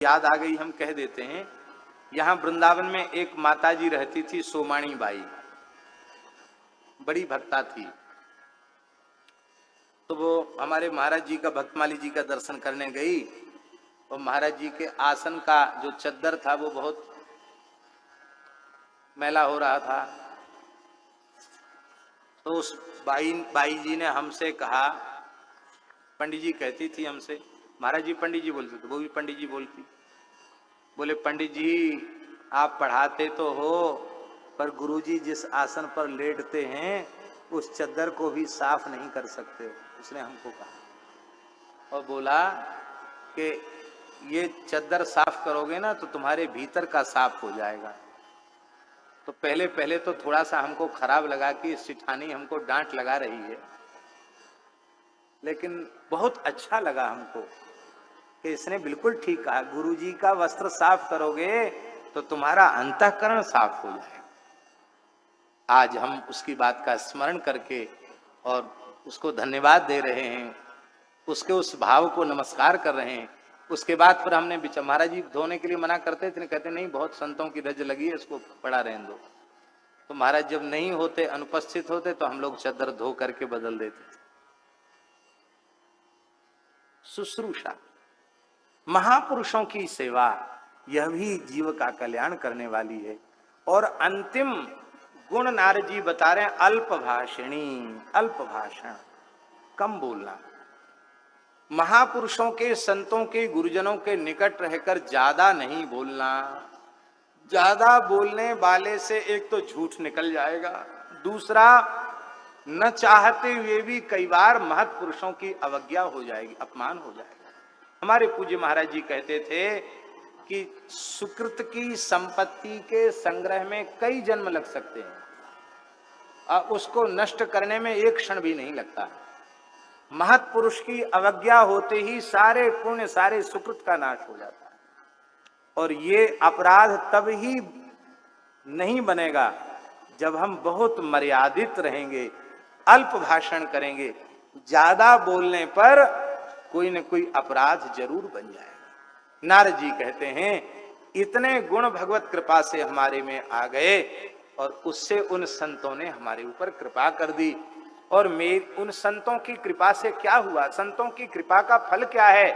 याद आ गई, हम कह देते हैं। यहाँ वृंदावन में एक माताजी रहती थी, सोमाणी बाई, बड़ी भक्ता थी। तो वो हमारे महाराज जी का, भक्तमाली जी का दर्शन करने गई और महाराज जी के आसन का जो चद्दर था वो बहुत मैला हो रहा था। तो उस बाई जी ने हमसे कहा, पंडित जी कहती थी हमसे, महाराज जी पंडित जी बोलते थे, वो भी पंडित जी बोलती, बोले पंडित जी आप पढ़ाते तो हो पर गुरुजी जिस आसन पर लेटते हैं उस चद्दर को भी साफ नहीं कर सकते हो। उसने हमको कहा और बोला कि ये चद्दर साफ करोगे ना तो तुम्हारे भीतर का साफ हो जाएगा। तो पहले तो थोड़ा सा हमको खराब लगा कि सिठानी हमको डांट लगा रही है, लेकिन बहुत अच्छा लगा हमको कि इसने बिल्कुल ठीक कहा, गुरुजी का वस्त्र साफ करोगे तो तुम्हारा अंतःकरण साफ हो जाएगा। आज हम उसकी बात का स्मरण करके और उसको धन्यवाद दे रहे हैं, उसके उस भाव को नमस्कार कर रहे हैं। उसके बाद फिर हमने महाराज जी धोने के लिए मना करते थे, कहते नहीं बहुत संतों की रज लगी है, इसको पड़ा रहने दो। तो महाराज जब नहीं होते, अनुपस्थित होते, तो हम लोग चद्दर धो करके बदल देते थे। शुश्रूषा, महापुरुषों की सेवा, यह भी जीव का कल्याण करने वाली है। और अंतिम गुण नारद जी बता रहे हैं, अल्प भाषणी, अल्प भाषण, कम बोलना। महापुरुषों के, संतों के, गुरुजनों के निकट रहकर ज्यादा नहीं बोलना। ज्यादा बोलने वाले से एक तो झूठ निकल जाएगा, दूसरा न चाहते हुए भी कई बार महत्पुरुषों की अवज्ञा हो जाएगी, अपमान हो जाएगा। हमारे पूज्य महाराज जी कहते थे कि सुकृत की संपत्ति के संग्रह में कई जन्म लग सकते हैं और उसको नष्ट करने में एक क्षण भी नहीं लगता। महत्पुरुष की अवज्ञा होते ही सारे पुण्य, सारे सुकृत का नाश हो जाता है। और ये अपराध तब ही नहीं बनेगा जब हम बहुत मर्यादित रहेंगे, अल्प भाषण करेंगे। ज्यादा बोलने पर कोई न कोई अपराध जरूर बन जाएगा। नारद जी कहते हैं, इतने गुण भगवत कृपा से हमारे में आ गए और उससे उन संतों ने हमारे ऊपर कृपा कर दी। और उन संतों की कृपा से क्या हुआ, संतों की कृपा का फल क्या है?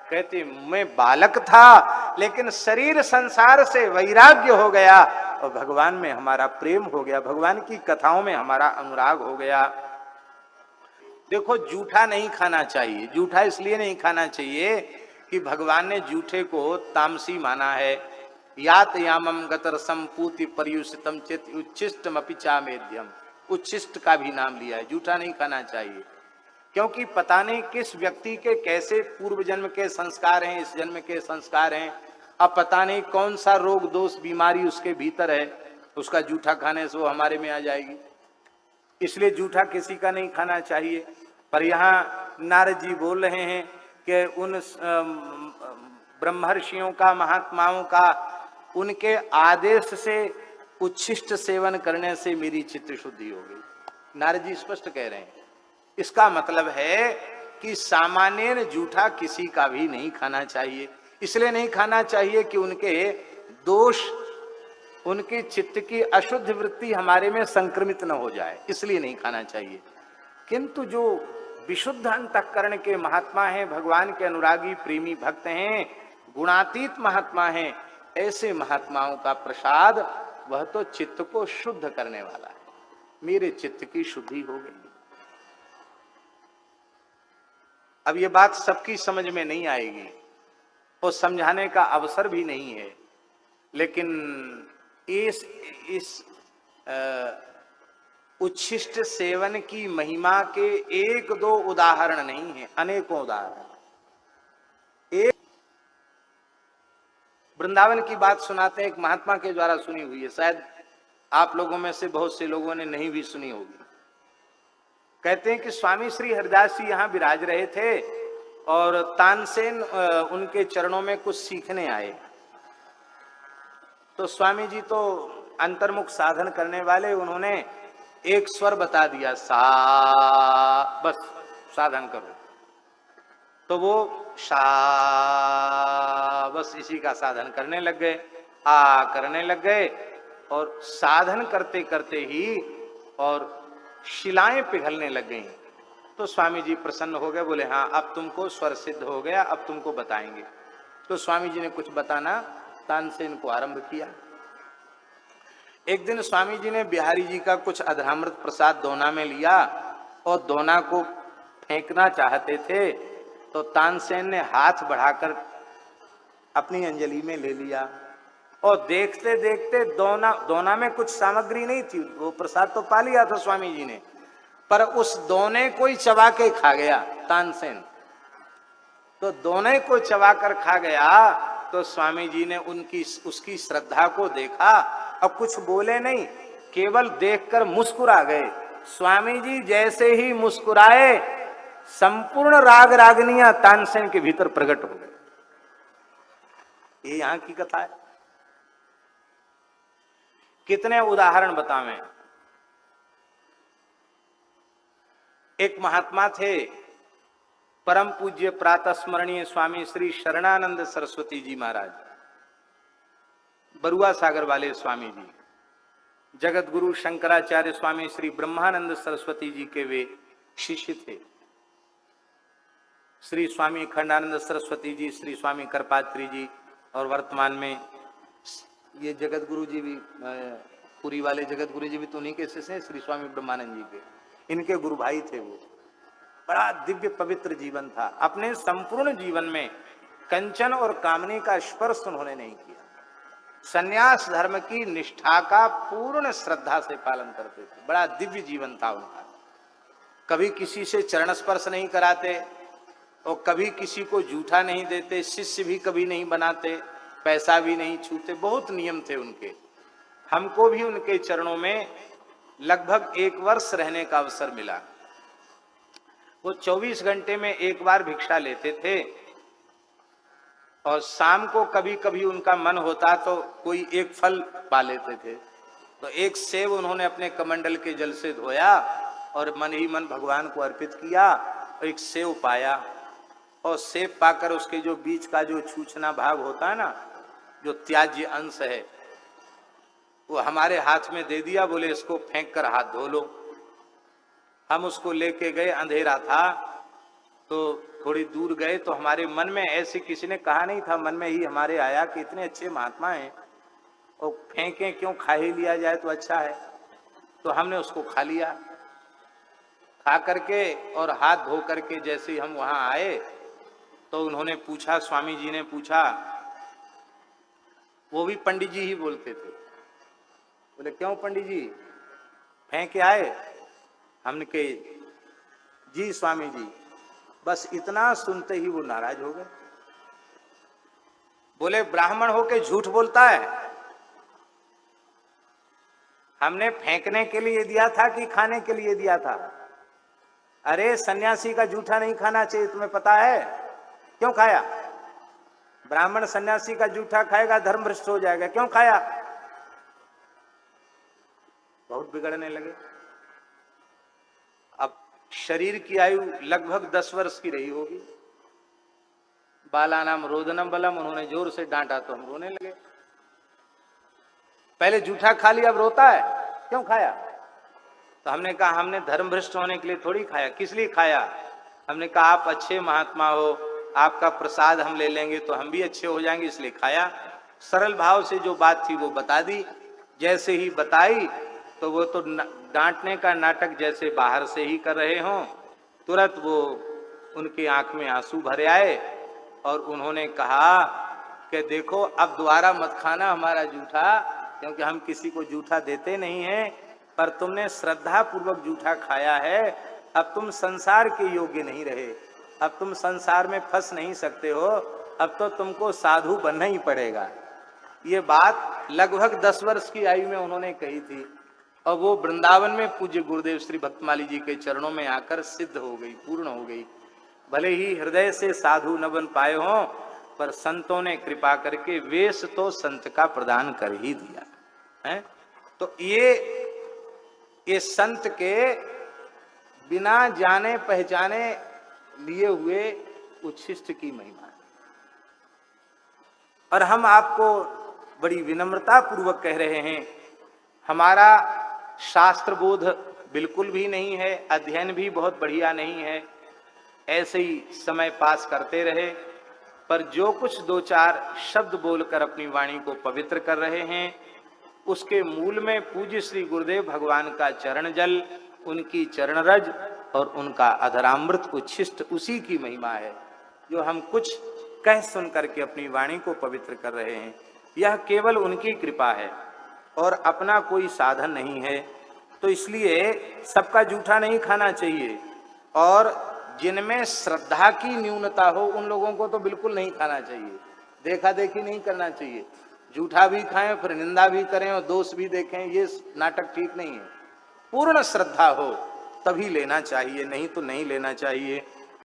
कहते मैं बालक था लेकिन शरीर संसार से वैराग्य हो गया और भगवान में हमारा प्रेम हो गया, भगवान की कथाओं में हमारा अनुराग हो गया। देखो जूठा नहीं खाना चाहिए। जूठा इसलिए नहीं खाना चाहिए कि भगवान ने जूठे को तामसी माना है। यात यामम गतरसम पूति पर्युषितम चित उच्छिष्टम अपिचा मेध्यम, उच्छिष्ट का भी नाम लिया है। जूठा नहीं खाना चाहिए, क्योंकि पता नहीं किस व्यक्ति के कैसे पूर्व जन्म के संस्कार हैं, इस जन्म के संस्कार हैं। अब पता नहीं कौन सा रोग दोष बीमारी उसके भीतर है, उसका जूठा खाने से वो हमारे में आ जाएगी। इसलिए जूठा किसी का नहीं खाना चाहिए। पर यहाँ नारद जी बोल रहे हैं कि उन ब्रह्मर्षियों का, महात्माओं का, उनके आदेश से उच्छिष्ट सेवन करने से मेरी चित्त शुद्धि हो गई। नारद जी स्पष्ट कह रहे हैं। इसका मतलब है कि सामान्य जूठा किसी का भी नहीं खाना चाहिए। इसलिए नहीं खाना चाहिए कि उनके दोष, उनके चित्त की अशुद्ध वृत्ति हमारे में संक्रमित न हो जाए, इसलिए नहीं खाना चाहिए। किंतु जो विशुद्ध अंतःकरण के महात्मा हैं, भगवान के अनुरागी प्रेमी भक्त हैं, गुणातीत महात्मा हैं, ऐसे महात्माओं का प्रसाद वह तो चित्त को शुद्ध करने वाला है। मेरे चित्त की शुद्धि हो गई। अब ये बात सबकी समझ में नहीं आएगी और समझाने का अवसर भी नहीं है, लेकिन इस उच्छिष्ट सेवन की महिमा के एक दो उदाहरण नहीं है, अनेकों उदाहरण। एक वृंदावन की बात सुनाते हैं, एक महात्मा के द्वारा सुनी हुई है, शायद आप लोगों में से बहुत से लोगों ने नहीं भी सुनी होगी। कहते हैं कि स्वामी श्री हरिदास जी यहाँ विराज रहे थे और तानसेन उनके चरणों में कुछ सीखने आए। तो स्वामी जी तो अंतर्मुख साधन करने वाले, उन्होंने एक स्वर बता दिया, सा, बस साधन करो। तो वो बस इसी का साधन करने लग गए, करने लग गए। और साधन करते करते ही और शिलाएं पिघलने लग गईं। तो स्वामी जी प्रसन्न हो गए, बोले हाँ अब तुमको स्वर सिद्ध हो गया, अब तुमको बताएंगे। तो स्वामी जी ने कुछ बताना तानसेन को आरंभ किया। एक दिन स्वामी जी ने बिहारी जी का कुछ अधरामृत प्रसाद दोना में लिया और दोना को फेंकना चाहते थे, तो तानसेन ने हाथ बढ़ाकर अपनी अंजलि में ले लिया। और देखते देखते दोना में कुछ सामग्री नहीं थी, वो प्रसाद तो पा लिया था स्वामी जी ने, पर उस दोने को ही चबा के खा गया तानसेन। तो दोने को चबा कर खा गया। तो स्वामी जी ने उसकी श्रद्धा को देखा, अब कुछ बोले नहीं, केवल देखकर मुस्कुरा गए। स्वामी जी जैसे ही मुस्कुराए, संपूर्ण राग रागनियां तानसेन के भीतर प्रकट हो गए। ये यहां की कथा है। कितने उदाहरण बतावें। एक महात्मा थे, परम पूज्य प्रातः स्मरणीय स्वामी श्री शरणानंद सरस्वती जी महाराज, बरुआ सागर वाले स्वामी जी, जगत गुरु शंकराचार्य स्वामी श्री ब्रह्मानंद सरस्वती जी के वे शिष्य थे। श्री स्वामी अखंडानंद सरस्वती जी, श्री स्वामी करपात्री जी, और वर्तमान में ये जगत गुरु जी भी, पुरी वाले जगत गुरु जी भी तो उन्हीं के शिष्य हैं, श्री स्वामी ब्रह्मानंद जी के, इनके गुरु भाई थे वो। बड़ा दिव्य पवित्र जीवन था। अपने संपूर्ण जीवन में कंचन और कामनी का स्पर्श उन्होंने नहीं किया। सन्यास धर्म की निष्ठा का पूर्ण श्रद्धा से पालन करते थे। बड़ा दिव्य जीवन था उनका। कभी किसी से चरण स्पर्श नहीं कराते और कभी किसी को जूठा नहीं देते, शिष्य भी कभी नहीं बनाते, पैसा भी नहीं छूते, बहुत नियम थे उनके। हमको भी उनके चरणों में लगभग 1 वर्ष रहने का अवसर मिला। वो 24 घंटे में एक बार भिक्षा लेते थे और शाम को कभी कभी उनका मन होता तो कोई एक फल पा लेते थे। तो एक सेब उन्होंने अपने कमंडल के जल से धोया और मन ही मन भगवान को अर्पित किया और एक सेब पाया। और सेब पाकर उसके जो बीच का जो छूछना भाग होता है ना, जो त्याज्य अंश है, वो हमारे हाथ में दे दिया, बोले इसको फेंक कर हाथ धो लो। हम उसको लेके गए, अंधेरा था, तो थोड़ी दूर गए तो हमारे मन में, ऐसे किसी ने कहा नहीं था, मन में ही हमारे आया कि इतने अच्छे महात्मा हैं और फेंके क्यों, खा ही लिया जाए तो अच्छा है। तो हमने उसको खा लिया। खा करके और हाथ धो करके जैसे ही हम वहां आए तो उन्होंने पूछा, स्वामी जी ने पूछा, वो भी पंडित जी ही बोलते थे, बोले क्यों पंडित जी फेंक के आए? हमने कहे जी स्वामी जी। बस इतना सुनते ही वो नाराज हो गए। बोले ब्राह्मण होके झूठ बोलता है? हमने फेंकने के लिए दिया था कि खाने के लिए दिया था? अरे सन्यासी का जूठा नहीं खाना चाहिए, तुम्हें पता है? क्यों खाया? ब्राह्मण सन्यासी का जूठा खाएगा धर्म भ्रष्ट हो जाएगा, क्यों खाया? बहुत बिगड़ने लगे। अब शरीर की आयु लगभग 10 वर्ष की रही होगी। बालानाम रोदनम बलम, उन्होंने जोर से डांटा तो हम रोने लगे। पहले जूठा खा लिया, अब रोता है, क्यों खाया? तो हमने कहा हमने धर्म भ्रष्ट होने के लिए थोड़ी खाया। किस लिए खाया? हमने कहा आप अच्छे महात्मा हो, आपका प्रसाद हम ले लेंगे तो हम भी अच्छे हो जाएंगे, इसलिए खाया। सरल भाव से जो बात थी वो बता दी। जैसे ही बताई तो वो तो डांटने का नाटक जैसे बाहर से ही कर रहे हों, तुरंत वो उनकी आंख में आंसू भरे आए और उन्होंने कहा कि देखो अब दोबारा मत खाना हमारा जूठा, क्योंकि हम किसी को जूठा देते नहीं हैं, पर तुमने श्रद्धा पूर्वक जूठा खाया है। अब तुम संसार के योग्य नहीं रहे, अब तुम संसार में फंस नहीं सकते हो, अब तो तुमको साधु बनना ही पड़ेगा। ये बात लगभग 10 वर्ष की आयु में उन्होंने कही थी और वो वृंदावन में पूज्य गुरुदेव श्री भक्तमाली जी के चरणों में आकर सिद्ध हो गई, पूर्ण हो गई। भले ही हृदय से साधु न बन पाए हों, पर संतों ने कृपा करके वेश तो संत का प्रदान कर ही दिया है। तो ये संत के बिना जाने पहचाने लिए हुए उच्छिष्ट की महिमा है। और हम आपको बड़ी विनम्रता पूर्वक कह रहे हैं, हमारा शास्त्र बोध बिल्कुल भी नहीं है, अध्ययन भी बहुत बढ़िया नहीं है, ऐसे ही समय पास करते रहे, पर जो कुछ दो चार शब्द बोलकर अपनी वाणी को पवित्र कर रहे हैं, उसके मूल में पूज्य श्री गुरुदेव भगवान का चरण जल, उनकी चरण रज और उनका अधरामृत उच्छिष्ट, उसी की महिमा है जो हम कुछ कह सुन करके अपनी वाणी को पवित्र कर रहे हैं। यह केवल उनकी कृपा है और अपना कोई साधन नहीं है। तो इसलिए सबका जूठा नहीं खाना चाहिए, और जिनमें श्रद्धा की न्यूनता हो उन लोगों को तो बिल्कुल नहीं खाना चाहिए, देखा देखी नहीं करना चाहिए। जूठा भी खाएं फिर निंदा भी करें और दोष भी देखें, ये नाटक ठीक नहीं है। पूर्ण श्रद्धा हो तभी लेना चाहिए, नहीं तो नहीं लेना चाहिए।